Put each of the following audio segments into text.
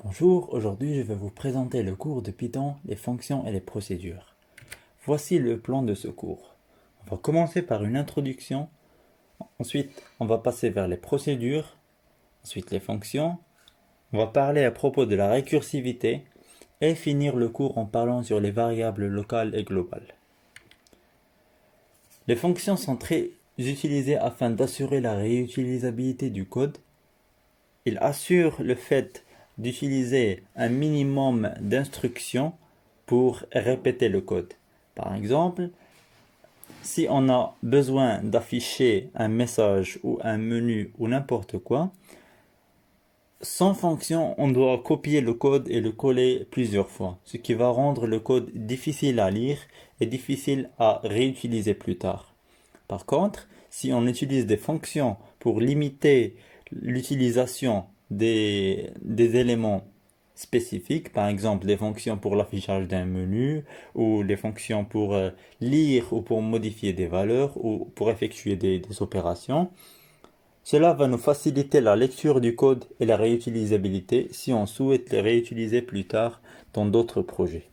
Bonjour, aujourd'hui je vais vous présenter le cours de Python, les fonctions et les procédures. Voici le plan de ce cours. On va commencer par une introduction, ensuite on va passer vers les procédures, ensuite les fonctions, on va parler à propos de la récursivité et finir le cours en parlant sur les variables locales et globales. Les fonctions sont très utilisées afin d'assurer la réutilisabilité du code. Ils assurent le fait d'utiliser un minimum d'instructions pour répéter le code. Par exemple, si on a besoin d'afficher un message ou un menu ou n'importe quoi, sans fonction, on doit copier le code et le coller plusieurs fois, ce qui va rendre le code difficile à lire et difficile à réutiliser plus tard. Par contre, si on utilise des fonctions pour limiter l'utilisation des éléments spécifiques, par exemple des fonctions pour l'affichage d'un menu, ou des fonctions pour lire ou pour modifier des valeurs, ou pour effectuer des opérations, cela va nous faciliter la lecture du code et la réutilisabilité si on souhaite les réutiliser plus tard dans d'autres projets.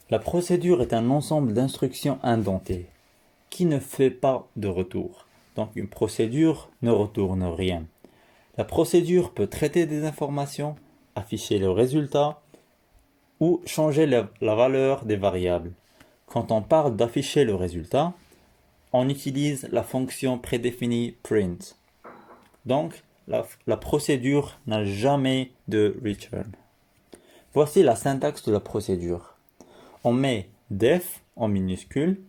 La procédure est un ensemble d'instructions indentées qui ne fait pas de retour. Donc une procédure ne retourne rien. La procédure peut traiter des informations, afficher le résultat ou changer la valeur des variables. Quand on parle d'afficher le résultat, on utilise la fonction prédéfinie print. Donc la procédure n'a jamais de return. Voici la syntaxe de la procédure. On met def en minuscule,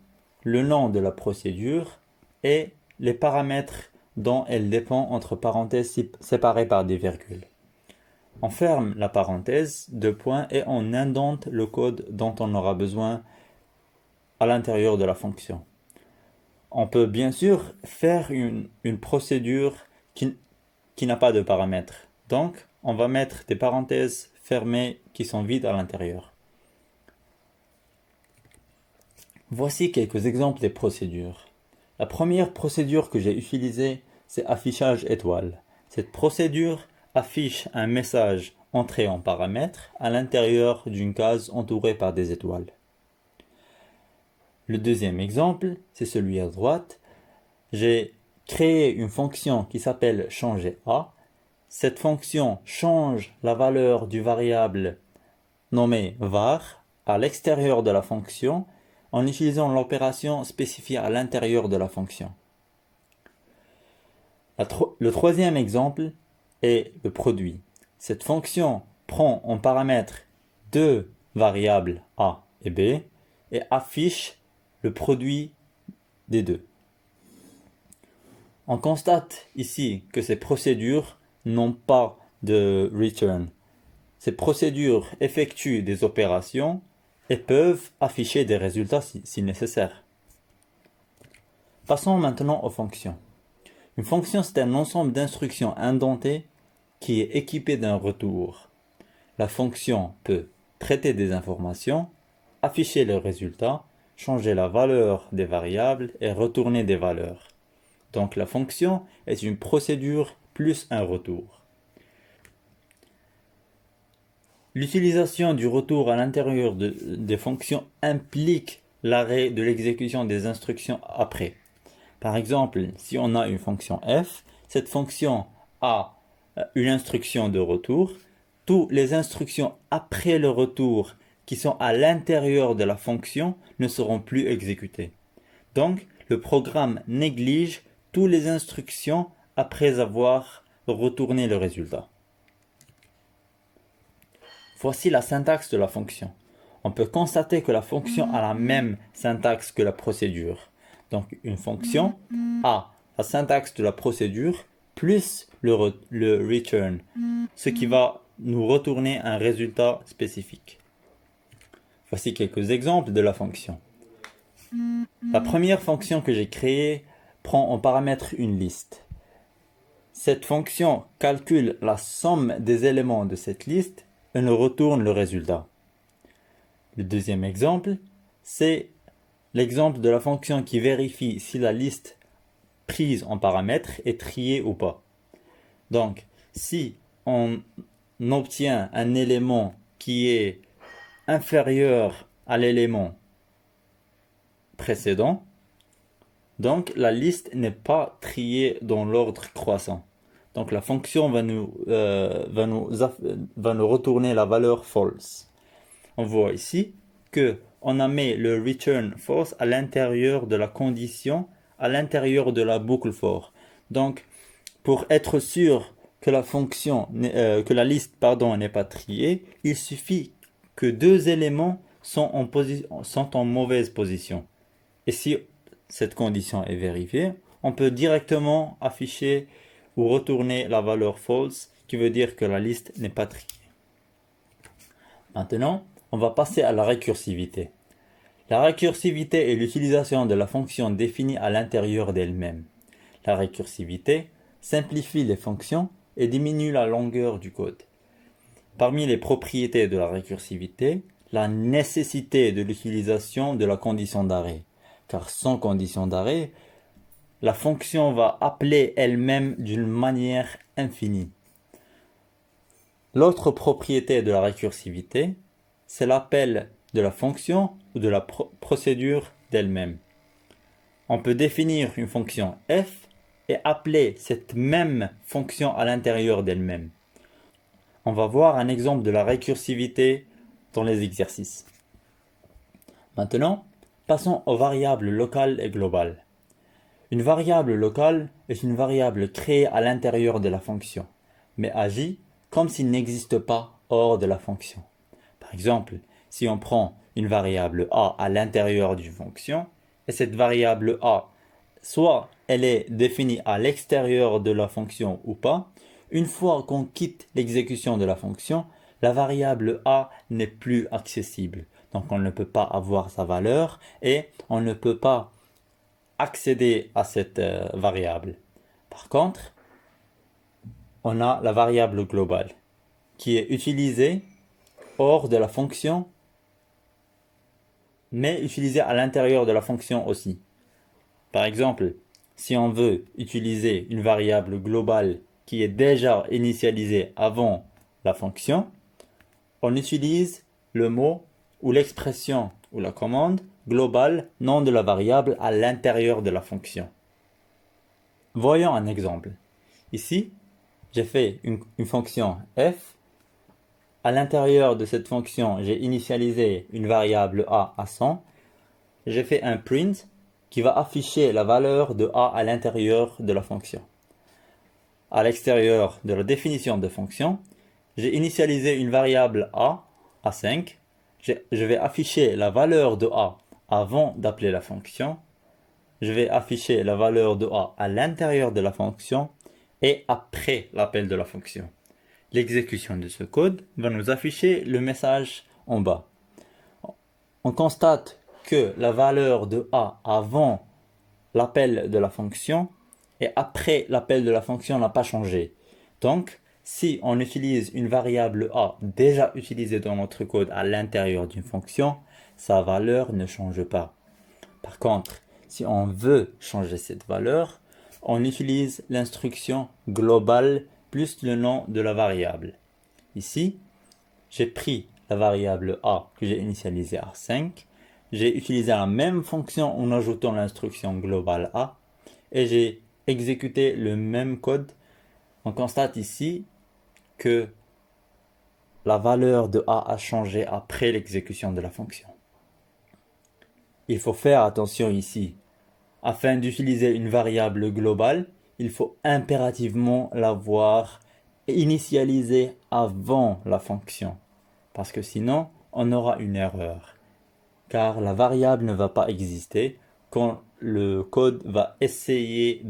le nom de la procédure et les paramètres dont elle dépend entre parenthèses séparées par des virgules. On ferme la parenthèse, deux points, et on indente le code dont on aura besoin à l'intérieur de la fonction. On peut bien sûr faire une procédure qui n'a pas de paramètres. Donc, on va mettre des parenthèses fermées qui sont vides à l'intérieur. Voici quelques exemples des procédures. La première procédure que j'ai utilisée, c'est affichage étoile. Cette procédure affiche un message entré en paramètres à l'intérieur d'une case entourée par des étoiles. Le deuxième exemple, c'est celui à droite. J'ai créé une fonction qui s'appelle changer a. Cette fonction change la valeur du variable nommé var à l'extérieur de la fonction en utilisant l'opération spécifiée à l'intérieur de la fonction. Le troisième exemple est le produit. Cette fonction prend en paramètre deux variables a et b et affiche le produit des deux. On constate ici que ces procédures n'ont pas de return. Ces procédures effectuent des opérations et peuvent afficher des résultats si nécessaire. Passons maintenant aux fonctions. Une fonction, c'est un ensemble d'instructions indentées qui est équipé d'un retour. La fonction peut traiter des informations, afficher le résultat, changer la valeur des variables et retourner des valeurs. Donc la fonction est une procédure plus un retour. L'utilisation du retour à l'intérieur des fonctions implique l'arrêt de l'exécution des instructions après. Par exemple, si on a une fonction f, cette fonction a une instruction de retour. Toutes les instructions après le retour qui sont à l'intérieur de la fonction ne seront plus exécutées. Donc, le programme néglige toutes les instructions après avoir retourné le résultat. Voici la syntaxe de la fonction. On peut constater que la fonction a la même syntaxe que la procédure. Donc une fonction a la syntaxe de la procédure plus le return, ce qui va nous retourner un résultat spécifique. Voici quelques exemples de la fonction. La première fonction que j'ai créée prend en paramètre une liste. Cette fonction calcule la somme des éléments de cette liste et nous retourne le résultat. Le deuxième exemple, c'est l'exemple de la fonction qui vérifie si la liste prise en paramètre est triée ou pas. Donc, si on obtient un élément qui est inférieur à l'élément précédent, donc la liste n'est pas triée dans l'ordre croissant. Donc la fonction va nous retourner la valeur false. On voit ici que on a mis le return false à l'intérieur de la condition, à l'intérieur de la boucle for. Donc pour être sûr que la liste n'est pas triée, il suffit que deux éléments sont en mauvaise position. Et si cette condition est vérifiée, on peut directement afficher ou retourner la valeur false, qui veut dire que la liste n'est pas triée. Maintenant, on va passer à la récursivité. La récursivité est l'utilisation de la fonction définie à l'intérieur d'elle-même. La récursivité simplifie les fonctions et diminue la longueur du code. Parmi les propriétés de la récursivité, la nécessité de l'utilisation de la condition d'arrêt. Car sans condition d'arrêt, la fonction va appeler elle-même d'une manière infinie. L'autre propriété de la récursivité, c'est l'appel de la fonction ou de la procédure d'elle-même. On peut définir une fonction f et appeler cette même fonction à l'intérieur d'elle-même. On va voir un exemple de la récursivité dans les exercices. Maintenant, passons aux variables locales et globales. Une variable locale est une variable créée à l'intérieur de la fonction, mais agit comme s'il n'existe pas hors de la fonction. Par exemple, si on prend une variable a à l'intérieur d'une fonction, et cette variable a, soit elle est définie à l'extérieur de la fonction ou pas, une fois qu'on quitte l'exécution de la fonction, la variable a n'est plus accessible. Donc on ne peut pas avoir sa valeur et on ne peut pas accéder à cette variable. Par contre, on a la variable globale qui est utilisée hors de la fonction, mais utilisée à l'intérieur de la fonction aussi. Par exemple, si on veut utiliser une variable globale qui est déjà initialisée avant la fonction, on utilise le mot ou l'expression ou la commande globale, nom de la variable à l'intérieur de la fonction. Voyons un exemple. Ici, j'ai fait une fonction f. À l'intérieur de cette fonction, j'ai initialisé une variable a à 100. J'ai fait un print qui va afficher la valeur de a à l'intérieur de la fonction. À l'extérieur de la définition de fonction, j'ai initialisé une variable a à 5. Je vais afficher la valeur de a avant d'appeler la fonction. Je vais afficher la valeur de a à l'intérieur de la fonction et après l'appel de la fonction. L'exécution de ce code va nous afficher le message en bas. On constate que la valeur de a avant l'appel de la fonction et après l'appel de la fonction n'a pas changé. Donc, si on utilise une variable a déjà utilisée dans notre code à l'intérieur d'une fonction, sa valeur ne change pas. Par contre, si on veut changer cette valeur, on utilise l'instruction globale plus le nom de la variable. Ici, j'ai pris la variable a que j'ai initialisée à 5, j'ai utilisé la même fonction en ajoutant l'instruction globale a, et j'ai exécuté le même code. On constate ici que la valeur de a changé après l'exécution de la fonction. Il faut faire attention ici. Afin d'utiliser une variable globale, il faut impérativement l'avoir initialisée avant la fonction. Parce que sinon, on aura une erreur. Car la variable ne va pas exister quand le code va essayer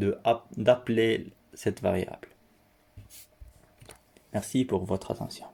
d'appeler cette variable. Merci pour votre attention.